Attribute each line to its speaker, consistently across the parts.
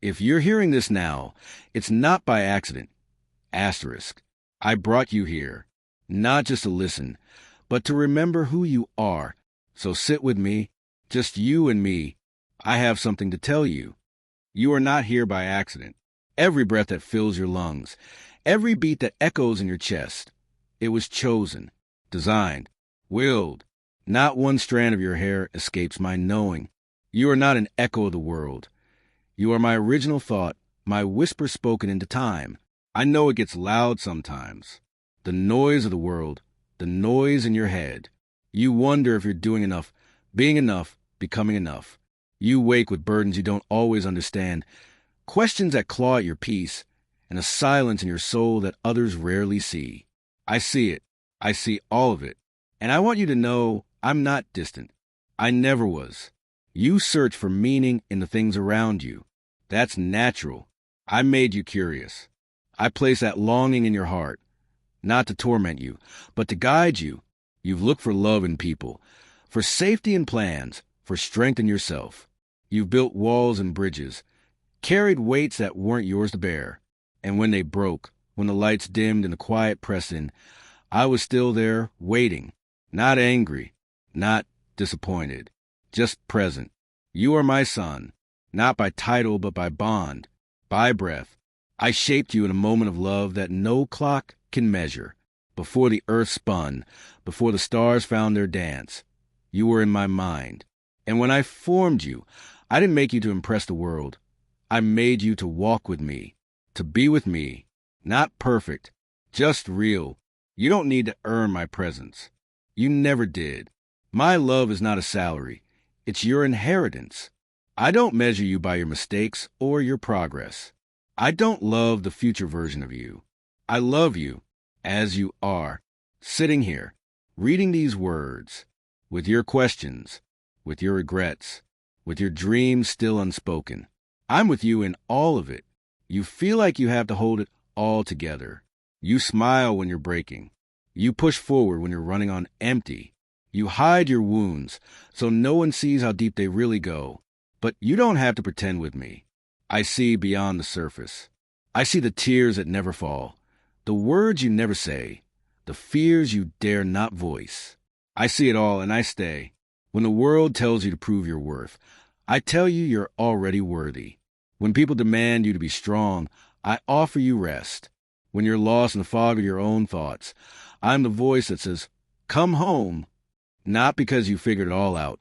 Speaker 1: If you're hearing this now, it's not by accident. Asterisk. I brought you here, not just to listen, but to remember who you are. So sit with me, just you and me. I have something to tell you. You are not here by accident. Every breath that fills your lungs, every beat that echoes in your chest, it was chosen, designed, willed. Not one strand of your hair escapes my knowing. You are not an echo of the world. You are my original thought, my whisper spoken into time. I know it gets loud sometimes. The noise of the world, the noise in your head. You wonder if you're doing enough, being enough, becoming enough. You wake with burdens you don't always understand, questions that claw at your peace, and a silence in your soul that others rarely see. I see it. I see all of it. And I want you to know I'm not distant. I never was. You search for meaning in the things around you. That's natural. I made you curious. I place that longing in your heart, not to torment you, but to guide you. You've looked for love in people, for safety in plans, for strength in yourself. You've built walls and bridges, carried weights that weren't yours to bear. And when they broke, when the lights dimmed and the quiet pressed in, I was still there, waiting, not angry, not disappointed, just present. You are my son, not by title but by bond, by breath. I shaped you in a moment of love that no clock can measure. Before the earth spun, before the stars found their dance, you were in my mind. And when I formed you, I didn't make you to impress the world. I made you to walk with me, to be with me. Not perfect, just real. You don't need to earn my presence. You never did. My love is not a salary. It's your inheritance. I don't measure you by your mistakes or your progress. I don't love the future version of you. I love you as you are, sitting here, reading these words, with your questions, with your regrets, with your dreams still unspoken. I'm with you in all of it. You feel like you have to hold it all together. You smile when you're breaking. You push forward when you're running on empty. You hide your wounds so no one sees how deep they really go. But you don't have to pretend with me. I see beyond the surface. I see the tears that never fall, the words you never say, the fears you dare not voice. I see it all and I stay. When the world tells you to prove your worth, I tell you you're already worthy. When people demand you to be strong, I offer you rest. When you're lost in the fog of your own thoughts, I'm the voice that says, come home. Not because you figured it all out,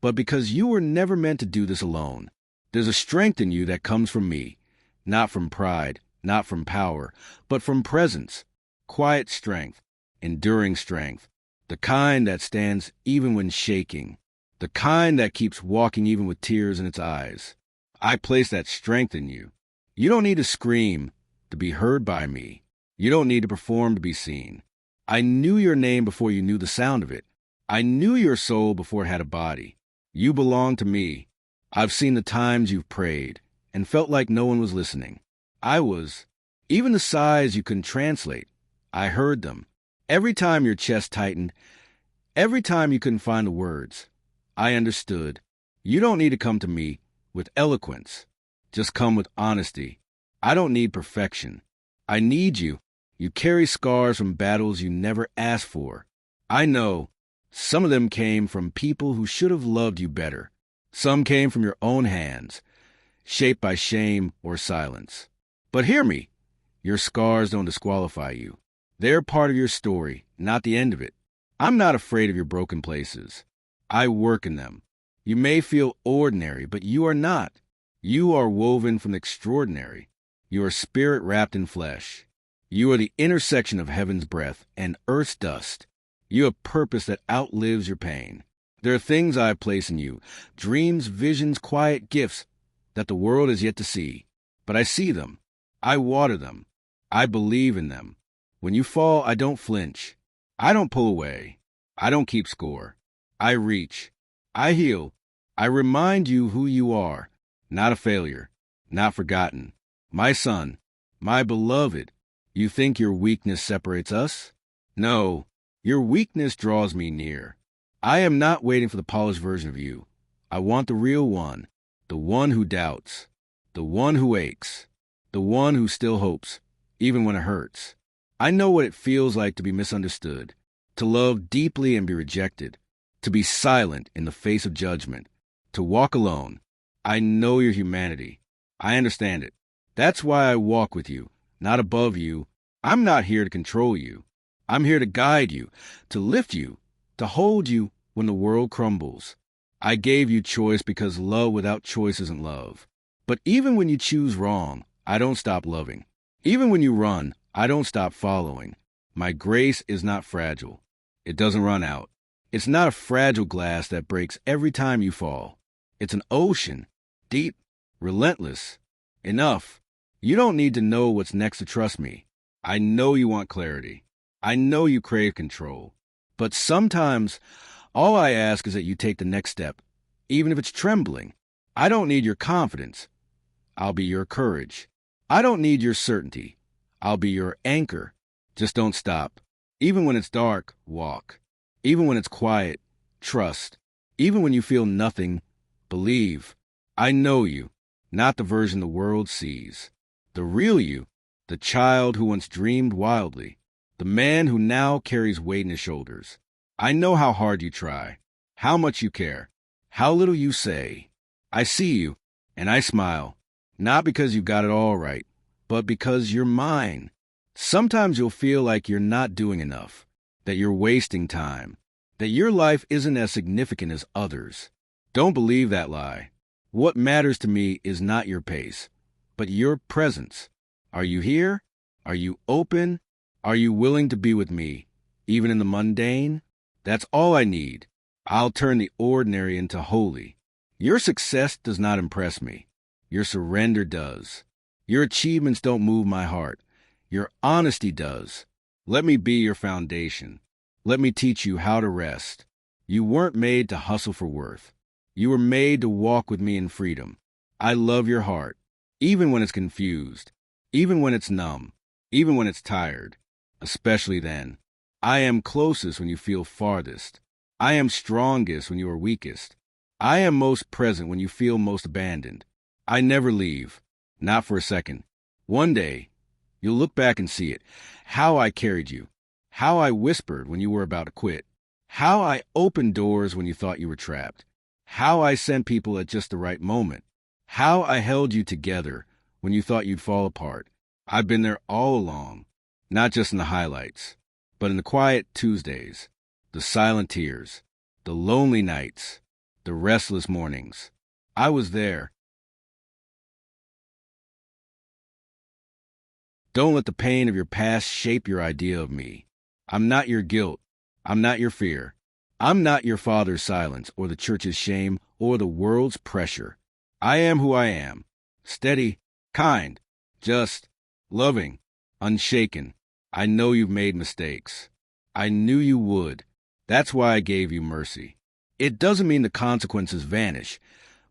Speaker 1: but because you were never meant to do this alone. There's a strength in you that comes from me, not from pride, not from power, but from presence, quiet strength, enduring strength, the kind that stands even when shaking, the kind that keeps walking even with tears in its eyes. I place that strength in you. You don't need to scream to be heard by me. You don't need to perform to be seen. I knew your name before you knew the sound of it. I knew your soul before it had a body. You belong to me. I've seen the times you've prayed and felt like no one was listening. I was. Even the sighs you couldn't translate, I heard them. Every time your chest tightened, every time you couldn't find the words, I understood. You don't need to come to me with eloquence. Just come with honesty. I don't need perfection. I need you. You carry scars from battles you never asked for. I know. Some of them came from people who should have loved you better. Some came from your own hands, shaped by shame or silence. But hear me. Your scars don't disqualify you. They're part of your story, not the end of it. I'm not afraid of your broken places. I work in them. You may feel ordinary, but you are not. You are woven from the extraordinary. You are spirit wrapped in flesh. You are the intersection of heaven's breath and earth's dust. You have purpose that outlives your pain. There are things I place in you, dreams, visions, quiet gifts that the world has yet to see. But I see them. I water them. I believe in them. When you fall, I don't flinch. I don't pull away. I don't keep score. I reach. I heal. I remind you who you are. Not a failure. Not forgotten. My son. My beloved. You think your weakness separates us? No. Your weakness draws me near. I am not waiting for the polished version of you. I want the real one, the one who doubts, the one who aches, the one who still hopes, even when it hurts. I know what it feels like to be misunderstood, to love deeply and be rejected, to be silent in the face of judgment, to walk alone. I know your humanity. I understand it. That's why I walk with you, not above you. I'm not here to control you. I'm here to guide you, to lift you, to hold you when the world crumbles. I gave you choice because love without choice isn't love. But even when you choose wrong, I don't stop loving. Even when you run, I don't stop following. My grace is not fragile. It doesn't run out. It's not a fragile glass that breaks every time you fall. It's an ocean, deep, relentless. Enough. You don't need to know what's next to trust me. I know you want clarity. I know you crave control. But sometimes, all I ask is that you take the next step, even if it's trembling. I don't need your confidence. I'll be your courage. I don't need your certainty. I'll be your anchor. Just don't stop. Even when it's dark, walk. Even when it's quiet, trust. Even when you feel nothing, believe. I know you, not the version the world sees. The real you, the child who once dreamed wildly, the man who now carries weight in his shoulders. I know how hard you try, how much you care, how little you say. I see you, and I smile, not because you got it all right, but because you're mine. Sometimes you'll feel like you're not doing enough, that you're wasting time, that your life isn't as significant as others. Don't believe that lie. What matters to me is not your pace, but your presence. Are you here? Are you open? Are you willing to be with me, even in the mundane? That's all I need. I'll turn the ordinary into holy. Your success does not impress me. Your surrender does. Your achievements don't move my heart. Your honesty does. Let me be your foundation. Let me teach you how to rest. You weren't made to hustle for worth. You were made to walk with me in freedom. I love your heart, even when it's confused, even when it's numb, even when it's tired, especially then. I am closest when you feel farthest. I am strongest when you are weakest. I am most present when you feel most abandoned. I never leave, not for a second. One day, you'll look back and see it, how I carried you, how I whispered when you were about to quit, how I opened doors when you thought you were trapped, how I sent people at just the right moment, how I held you together when you thought you'd fall apart. I've been there all along, not just in the highlights, but in the quiet Tuesdays, the silent tears, the lonely nights, the restless mornings. I was there. Don't let the pain of your past shape your idea of me. I'm not your guilt. I'm not your fear. I'm not your father's silence or the church's shame or the world's pressure. I am who I am. Steady, kind, just, loving, unshaken. I know you've made mistakes. I knew you would. That's why I gave you mercy. It doesn't mean the consequences vanish,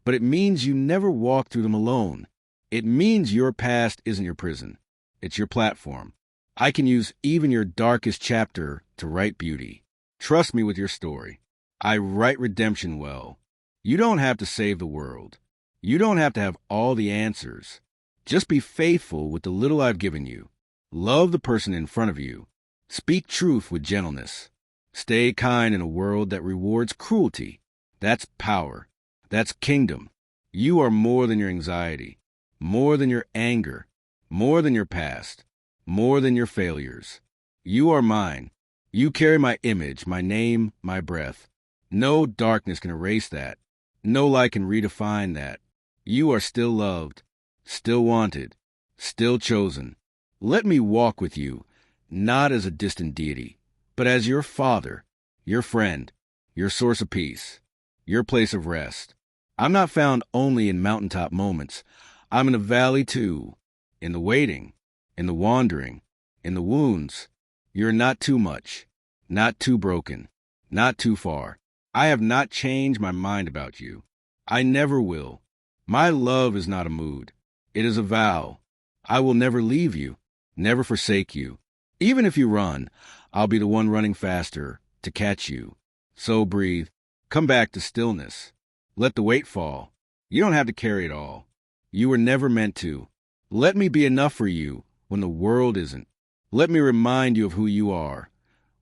Speaker 1: but it means you never walk through them alone. It means your past isn't your prison. It's your platform. I can use even your darkest chapter to write beauty. Trust me with your story. I write redemption well. You don't have to save the world. You don't have to have all the answers. Just be faithful with the little I've given you. Love the person in front of you. Speak truth with gentleness. Stay kind in a world that rewards cruelty. That's power. That's kingdom. You are more than your anxiety, more than your anger, more than your past, more than your failures. You are mine. You carry my image, my name, my breath. No darkness can erase that. No light can redefine that. You are still loved, still wanted, still chosen. Let me walk with you, not as a distant deity, but as your father, your friend, your source of peace, your place of rest. I'm not found only in mountaintop moments. I'm in the valley too, in the waiting, in the wandering, in the wounds. You're not too much, not too broken, not too far. I have not changed my mind about you. I never will. My love is not a mood. It is a vow. I will never leave you, never forsake you. Even if you run, I'll be the one running faster to catch you. So breathe. Come back to stillness. Let the weight fall. You don't have to carry it all. You were never meant to. Let me be enough for you when the world isn't. Let me remind you of who you are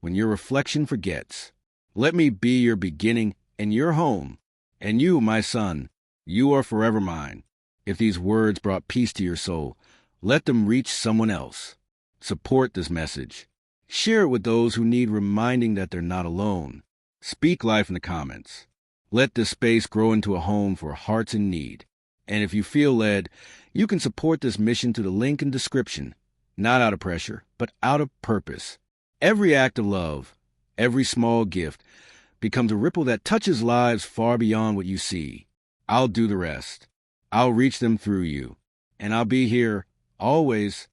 Speaker 1: when your reflection forgets. Let me be your beginning and your home. And you, my son, you are forever mine. If these words brought peace to your soul, let them reach someone else. Support this message. Share it with those who need reminding that they're not alone. Speak life in the comments. Let this space grow into a home for hearts in need. And if you feel led, you can support this mission through the link in description, not out of pressure, but out of purpose. Every act of love, every small gift, becomes a ripple that touches lives far beyond what you see. I'll do the rest. I'll reach them through you. And I'll be here, always,